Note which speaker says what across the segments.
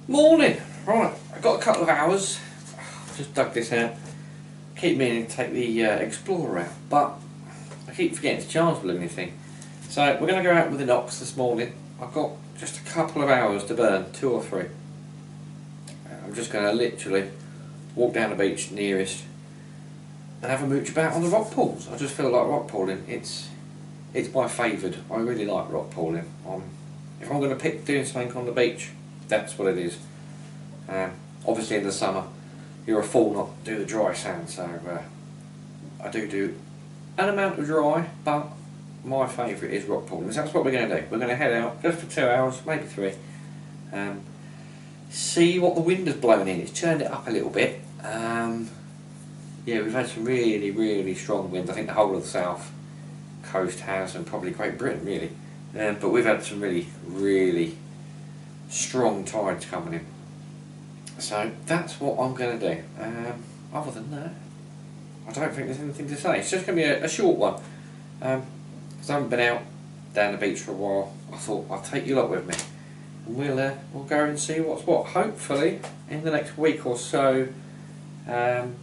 Speaker 1: Morning! Right, I've got a couple of hours. I've just dug this out. Keep meaning to take the Explorer out, but I keep forgetting to charge the blooming thing. So we're going to go out with the Nox this morning. I've got just a couple of hours to burn, 2 or 3. I'm just going to literally walk down the beach nearest and have a mooch about on the rock pools. I just feel like rock pooling. It's my favoured. I really like rock pooling. If I'm going to pick doing something on the beach, that's what it is. Obviously in the summer you're a fool not to do the dry sand, so I do an amount of dry, but my favourite is rock pooling. So that's what we're going to do. We're going to head out just for 2 hours, maybe 3. See what the wind has blown in. It's turned it up a little bit. Yeah, we've had some really strong winds. I think the whole of the south coast has, and probably Great Britain really. But we've had some really strong tides coming in. So that's what I'm going to do. Other than that, I don't think there's anything to say. It's just going to be a short one. Because I haven't been out down the beach for a while. I thought I'll take you lot with me. And we'll go and see what's what. Hopefully in the next week or so, I'm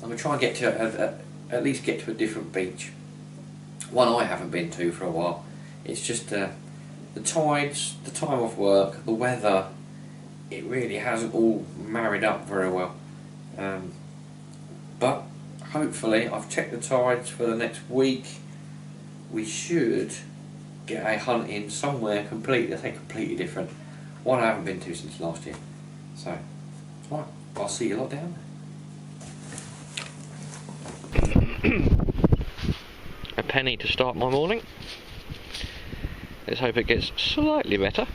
Speaker 1: going to try and get to at least get to a different beach. One I haven't been to for a while. It's just the tides, the time off work, the weather. It really hasn't all married up very well. But hopefully, I've checked the tides for the next week. We should get a hunt in somewhere completely different. One I haven't been to since last year. So, right, I'll see you lot down there. A penny to start my morning. Let's hope it gets slightly better.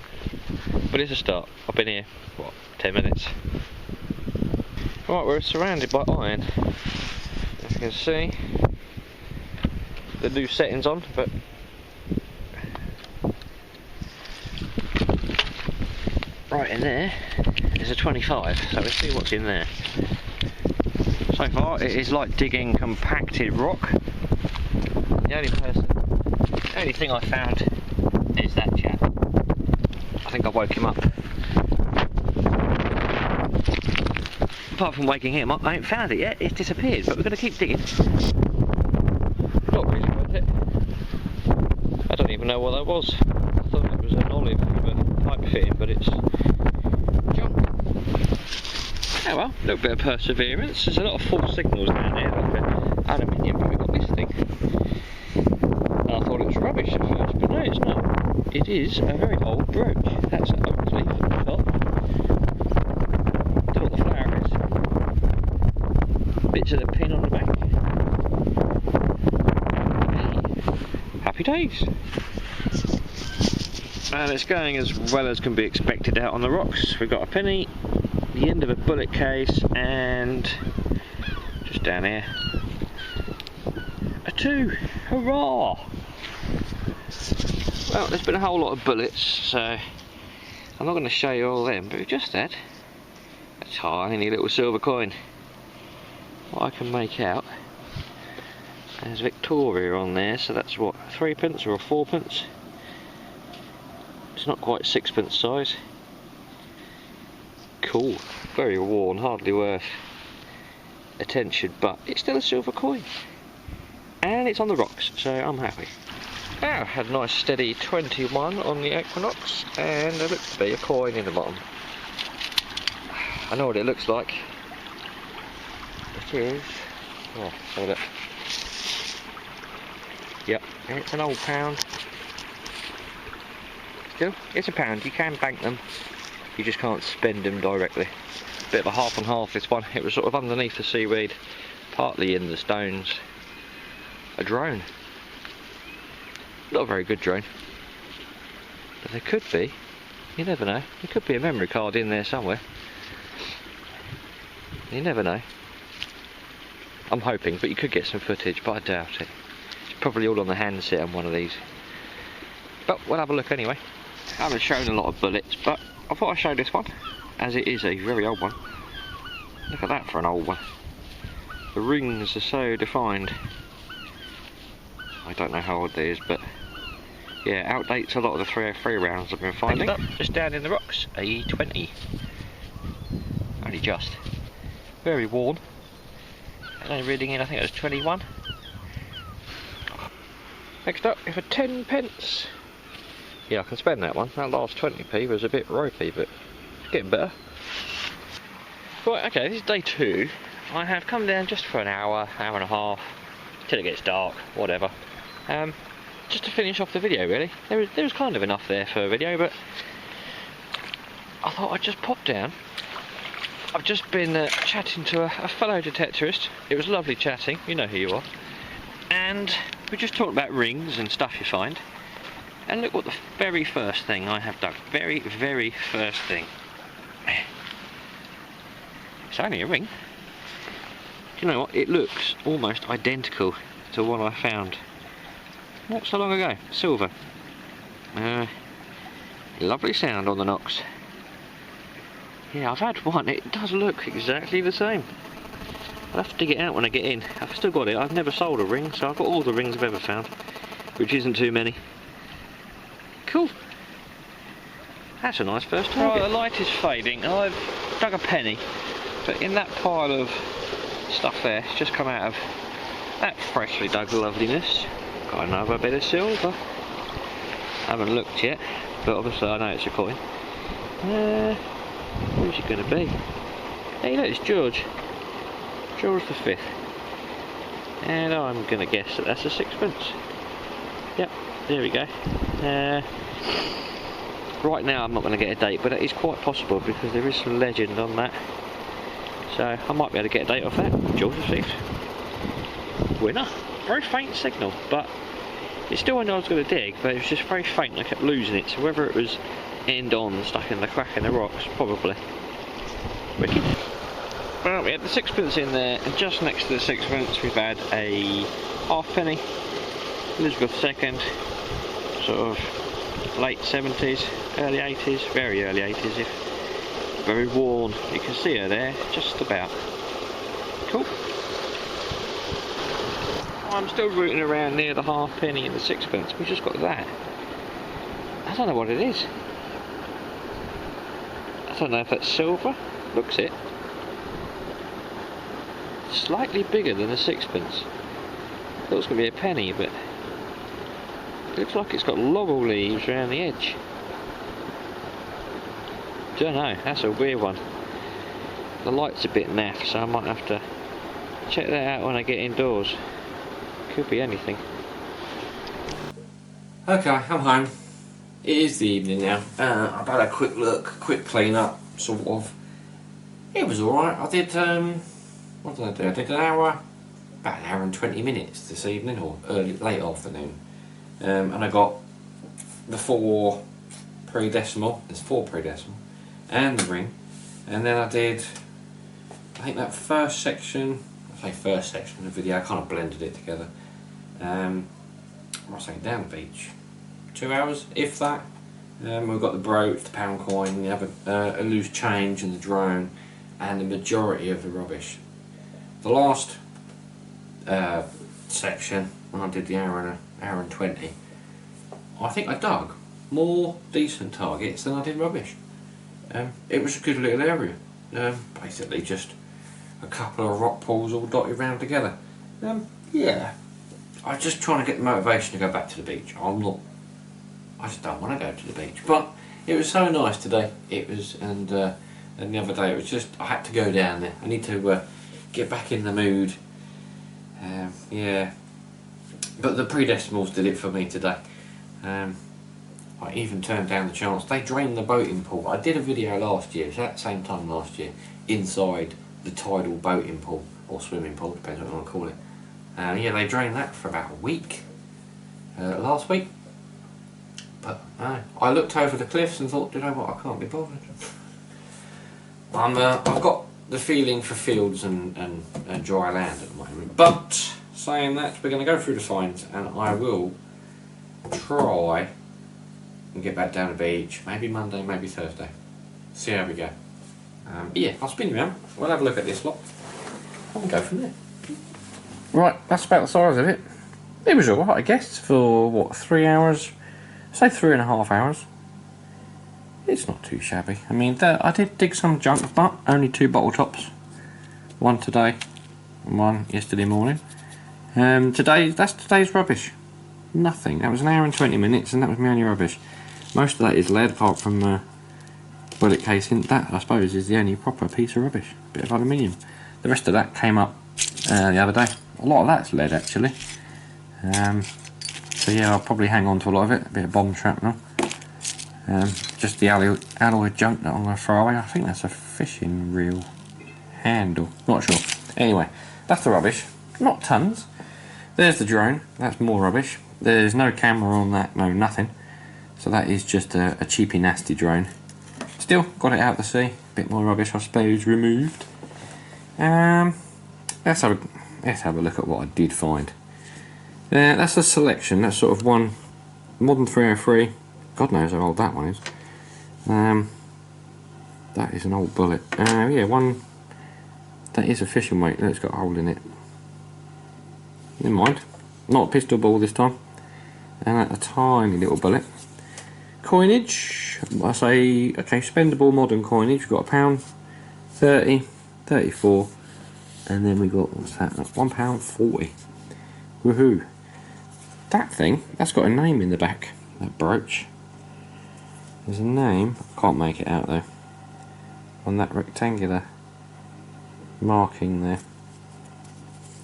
Speaker 1: But it's a start. I've been here, what, 10 minutes. Right, we're surrounded by iron. As you can see, the new settings on, but right in there is a 25, so let's see what's in there. So far it is like digging compacted rock. The only thing I found is that chap. I think I woke him up. Apart from waking him up, I ain't found it yet. It's disappeared, but we're going to keep digging. Not really worth it. I don't even know what that was. I thought it was an olive with a pipe fitting, but it's junk. Oh well, a little bit of perseverance. There's a lot of false signals down there, like aluminium, but we've got this thing. And I thought it was rubbish at first, but no, it's not. It is a very old brooch. That's an oak leaf at the top. Don't know what the flower is. Bits of the pin on the back. Hey, happy days. And it's going as well as can be expected out on the rocks. We've got a penny, the end of a bullet case, and just down here, a 2. Hurrah! Well, there's been a whole lot of bullets, so I'm not going to show you all them, but we've just had a tiny little silver coin. What I can make out, there's Victoria on there, so that's what, 3p or 4p? It's not quite 6p size. Cool, very worn, hardly worth attention, but it's still a silver coin. And it's on the rocks, so I'm happy. Now, had a nice steady 21 on the Equinox, and there looks to be a coin in the bottom. I know what it looks like. It is. Oh, hold it. Yep, it's an old pound. Still, it's a pound. You can bank them. You just can't spend them directly. Bit of a half and half this one. It was sort of underneath the seaweed, partly in the stones. A drone. Not a very good drone. But there could be, you never know, there could be a memory card in there somewhere. You never know. I'm hoping, but you could get some footage, but I doubt it. It's probably all on the handset on one of these. But we'll have a look anyway. I haven't shown a lot of bullets, but I thought I'd show this one, as it is a very old one. Look at that for an old one. The rings are so defined. I don't know how old it is, but yeah, outdates a lot of the 303 rounds I've been finding. Up, just down in the rocks, a 20.
Speaker 2: only just. Very worn. And only reading in, I think it was 21. Next up, for 10 pence. Yeah, I can spend that one. That last 20p was a bit ropey, but it's getting better. Right, okay, this is day 2. I have come down just for an hour, hour and a half, till it gets dark, whatever. Just to finish off the video, really. There was kind of enough there for a video, but I thought I'd just pop down. I've just been chatting to a fellow detectorist. It was lovely chatting, you know who you are. And we just talked about rings and stuff you find. And look what the very first thing I have dug. Very, very first thing. It's only a ring. Do you know what? It looks almost identical to one I found not so long ago. Silver. Lovely sound on the knocks. Yeah, I've had one. It does look exactly the same. I'll have to dig it out when I get in. I've still got it. I've never sold a ring, so I've got all the rings I've ever found, which isn't too many. Cool. That's a nice first target. Right, the light is fading. I've dug a penny, but in that pile of stuff there, it's just come out of that freshly dug loveliness. Got another bit of silver. I haven't looked yet, but obviously I know it's a coin. Who's it going to be? Hey, look, it's George. George the 5th. And I'm going to guess that that's a 6pence. Yep, there we go. Right now I'm not going to get a date, but it is quite possible because there is some legend on that. So I might be able to get a date off that. George the 5th. Winner. Very faint signal, but it still when I was going to dig, but it was just very faint and I kept losing it. So whether it was end on stuck in the crack in the rocks, probably. Wicked. Well, we had the 6pence in there, and just next to the 6pence we've had a halfpenny, Elizabeth II, sort of late 70s, early 80s, very early 80s, if very worn. You can see her there, just about. Cool. I'm still rooting around near the halfpenny and the 6pence. We just got that. I don't know what it is. I don't know if that's silver. Looks it. Slightly bigger than a 6pence. I thought it was going to be a penny, but it looks like it's got laurel leaves around the edge. Don't know, that's a weird one. The light's a bit naff, so I might have to check that out when I get indoors. Could be anything.
Speaker 1: Okay, I'm home. It is the evening now. I've had a quick look, quick clean up, sort of. It was alright. I did, what did I do? I did about an hour and 20 minutes this evening, or late afternoon. And I got the 4 pre-decimal, there's 4 pre-decimal, and the ring. And then I did, I think that first section, I say first section of the video, I kind of blended it together. I was saying down the beach, 2 hours, if that. We've got the brooch, the pound coin, we have a loose change and the drone, and the majority of the rubbish. The last section, when I did the hour and 20, I think I dug more decent targets than I did rubbish. It was a good little area. Basically just a couple of rock pools all dotted round together. Yeah, I was just trying to get the motivation to go back to the beach. I just don't want to go to the beach. But it was so nice today. It was, and the other day it was just, I had to go down there. I need to get back in the mood. Yeah, but the pre-decimals did it for me today. I even turned down the chance. They drained the boating pool. I did a video last year, so at the same time last year, inside the tidal boating pool, or swimming pool, depends what you want to call it. Yeah, they drained that for about a week, last week. But I looked over the cliffs and thought, you know what, I can't be bothered. I've got the feeling for fields and dry land at the moment. But saying that, we're going to go through the finds, and I will try and get back down the beach. Maybe Monday, maybe Thursday. See how we go. Yeah, I'll spin you around. We'll have a look at this lot and go from there. Right, that's about the size of it. It was alright, I guess, for what, 3 hours? Say 3.5 hours.
Speaker 2: it's not too shabby. I mean, I did dig some junk, but only 2 bottle tops. One today and one yesterday morning. That's today's rubbish. Nothing. That was an hour and 20 minutes, and that was my only rubbish. Most of that is lead, apart from bullet casing. That, I suppose, is the only proper piece of rubbish. Bit of aluminium. The rest of that came up the other day. A lot of that's lead, actually. So yeah, I'll probably hang on to a lot of it. A bit of bomb shrapnel. Just the alloy junk that I'm going to throw away. I think that's a fishing reel handle. Not sure. Anyway, that's the rubbish. Not tons. There's the drone. That's more rubbish. There's no camera on that. No, nothing. So that is just a cheapy nasty drone. Still got it out to sea. Bit more rubbish, I suppose, removed. Let's have a look at what I did find. That's a selection. That's sort of one modern 303. God knows how old that one is. That is an old bullet. Yeah, one that is a fishing weight. It's got a hole in it. Never mind. Not a pistol ball this time. And a tiny little bullet. Coinage. I say, okay, spendable modern coinage. We've got £1, 30, 34, and then we got, what's that? £1.40. Woohoo! That thing, that's got a name in the back. That brooch. There's a name. I can't make it out though. On that rectangular marking there.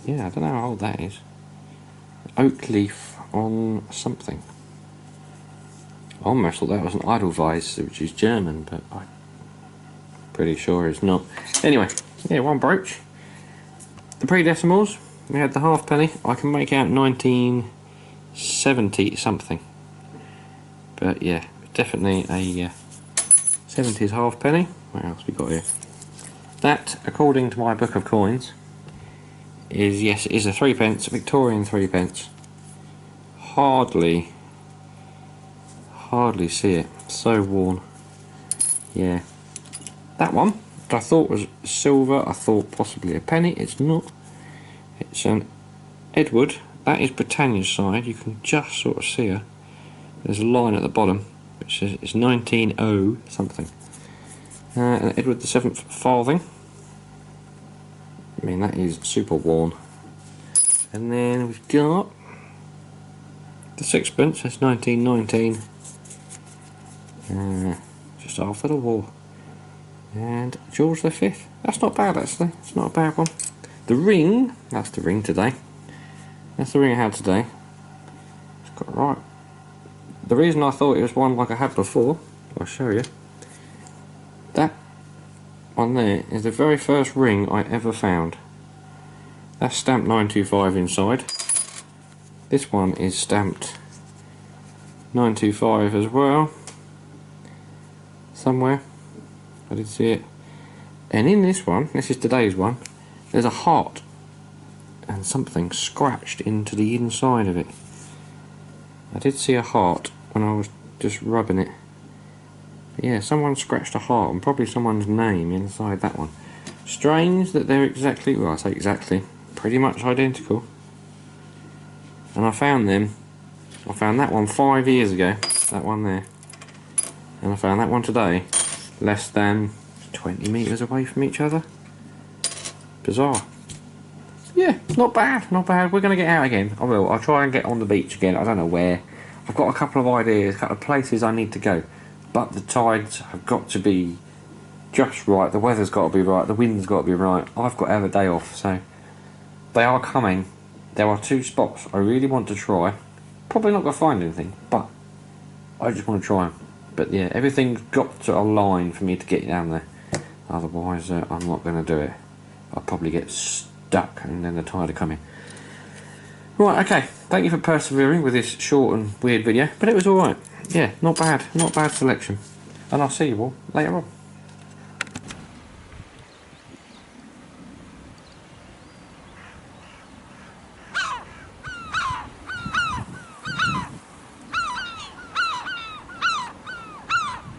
Speaker 2: Yeah, I don't know how old that is. Oak leaf on something. I almost thought that was an Edelweiss, which is German, but I'm pretty sure it's not. Anyway, yeah, one brooch. The pre-decimals, we had the halfpenny. I can make out 1970 something. But yeah, definitely a 70s halfpenny. What else we got here? That, according to my book of coins, is, yes, it is a 3p, Victorian 3p. Hardly see it. So worn. Yeah. That one, which I thought was silver, I thought possibly a penny. It's not. It's an Edward. That is Britannia's side. You can just sort of see her. There's a line at the bottom which says it's 1900 something. And Edward the 7th farthing. I mean, that is super worn. And then we've got the 6p. That's 1919. Just after the war. And George V. That's not bad, actually. It's not a bad one. The ring. That's the ring today. That's the ring I had today. It's got right. The reason I thought it was one like I had before, I'll show you. That one there is the very first ring I ever found. That's stamped 925 inside. This one is stamped 925 as well. Somewhere. I did see it. And in this one, this is today's one, there's a heart and something scratched into the inside of it. I did see a heart when I was just rubbing it. But yeah, someone scratched a heart and probably someone's name inside that one. Strange that they're exactly, well I say exactly, pretty much identical. And I found that one 5 years ago, that one there. And I found that one today, less than 20 metres away from each other. Bizarre. Yeah, not bad, not bad. We're going to get out again. I will. I'll try and get on the beach again. I don't know where. I've got a couple of ideas, a couple of places I need to go. But the tides have got to be just right. The weather's got to be right. The wind's got to be right. I've got to have a day off. So they are coming. There are 2 spots I really want to try. Probably not going to find anything, but I just want to try them. But yeah, everything's got to align for me to get down there. Otherwise, I'm not going to do it. I'll probably get stuck and then the tide will come in. Right, okay. Thank you for persevering with this short and weird video. But it was alright. Yeah, not bad. Not bad selection. And I'll see you all later on.